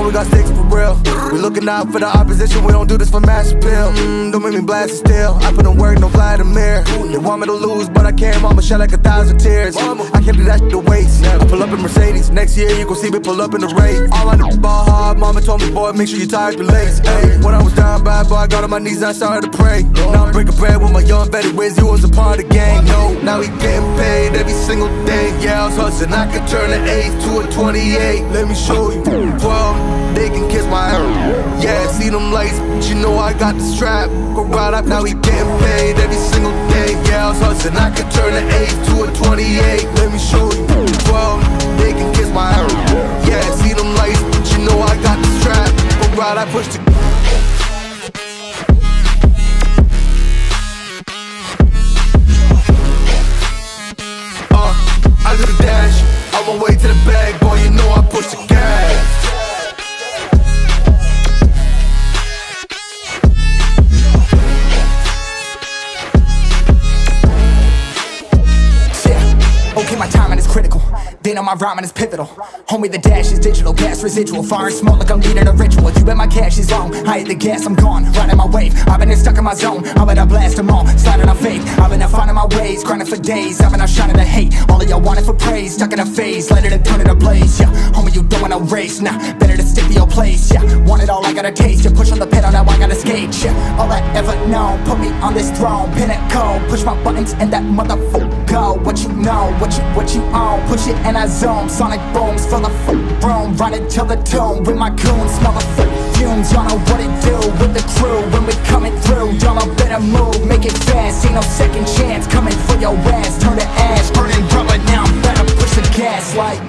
when we got sticks for real. We looking out for the opposition, we don't do this for mass appeal. Don't make me blast it still. I put in work, no Vladimir. They want me to lose, but I can't. Mama shed like 1,000 tears. I can't do that shit to waste. I pull up in Mercedes. Next year you gon' see me pull up in the race. All I know ball hard. Mama told me, boy, make sure you tie up your legs. Hey, when I was down bad, boy, I got on my knees and I started to pray. Now I'm breaking bread with my young Betty Wiz. He was a part of the gang. No, now he getting paid every single day. Yeah, I was hustling. I could turn an 8 to a 28. Let me show you. 12, they can kiss my ass. Yeah, see them lights, but you know I got the strap. Go right up, now he getting paid every single day. Yeah, I was hustling. I could turn an 8 to a 28. Let me show you. 12, they can kiss my ass. Yeah, see them lights, but you know I got the strap. Go right, I push the. I do the dash, on my way to the bag, boy, you know I push the gas. Okay, my timing is critical. They know my rhyming is pivotal. Homie, the dash is digital, gas residual. Fire and smoke like I'm leading a ritual. You bet my cash is long. I hit the gas, I'm gone. Riding my wave. I've been stuck in my zone. I bet I blast them all. Sliding on faith. I've been out finding my ways. Grinding for days. I've been out shining the hate. All of y'all wanted for praise. Stuck in a phase. Let it and turn it ablaze. Yeah, homie, you don't want no race. Nah, better to stick to your place. Yeah, want it all, I gotta taste. You push on the pedal, now I gotta skate. Yeah, all I ever known. Put me on this throne. Pinnacle. Push my buttons and that motherfucker go. What you know, what you own. Push it and I zone. Sonic booms full of room. Run it till the tomb with my goons. Smell the fumes. Y'all know what it do with the crew when we coming through. Y'all know better move, make it fast. Ain't no second chance coming for your ass. Turn to ash, burning rubber. Now I'm better push the gas like.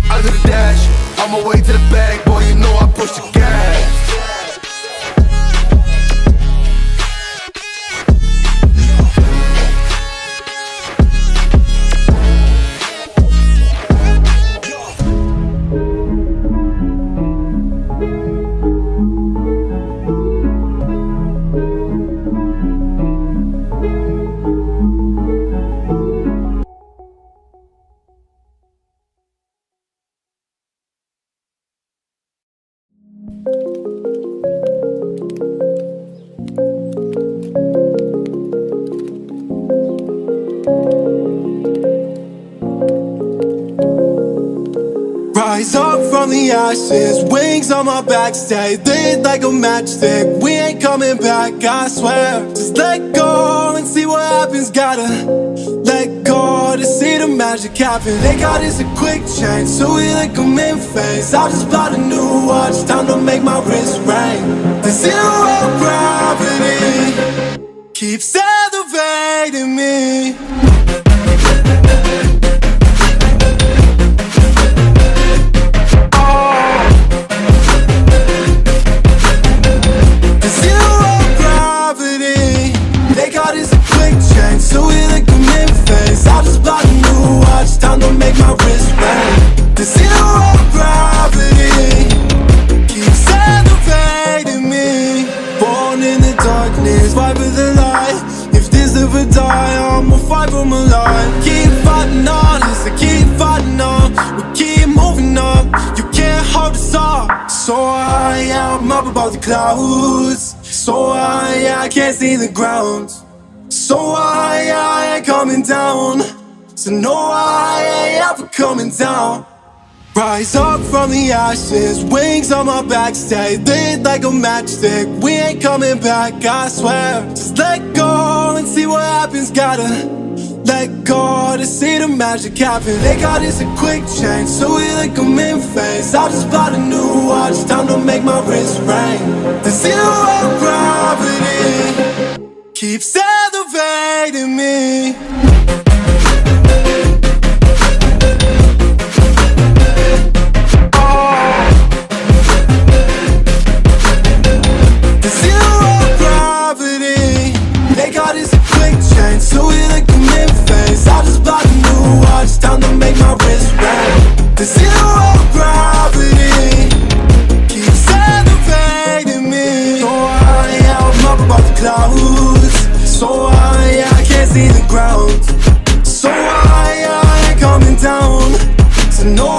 I do the dash, on my way to the bag, boy, you know I push the gas. Rise up from the ashes, wings on my back, stay lit like a matchstick. We ain't coming back, I swear. Just let go and see what happens. Gotta let go to see the magic happen. They got us a quick change, so we like them in phase. I just bought a new watch, time to make my wrist ring. The zero gravity keeps elevating me. So we like them in phase. I just bought a new watch, time to make my wrist ring. The zero gravity keeps elevating me. Born in the darkness, fight for the light. If this ever die, I'ma fight for my life. Keep fighting on us, I keep fighting on. We keep moving up, you can't hold us up. So high, I'm up above the clouds. So high, I can't see the ground. So I ain't coming down. So no, I ain't ever coming down. Rise up from the ashes, wings on my back, stay lit like a matchstick. We ain't coming back, I swear. Just let go and see what happens. Gotta let go to see the magic happen. They got us a quick change, so we like them in phase. I just bought a new watch, time to make my wrist ring. The zero gravity keeps elevating me. The zero gravity, they got us a quick change, so we like them in phase. I just bought a new watch, time to make my wrist ring. The zero gravity keeps elevating me. So high, I'm up above the clouds. So high, I can't see the ground. to know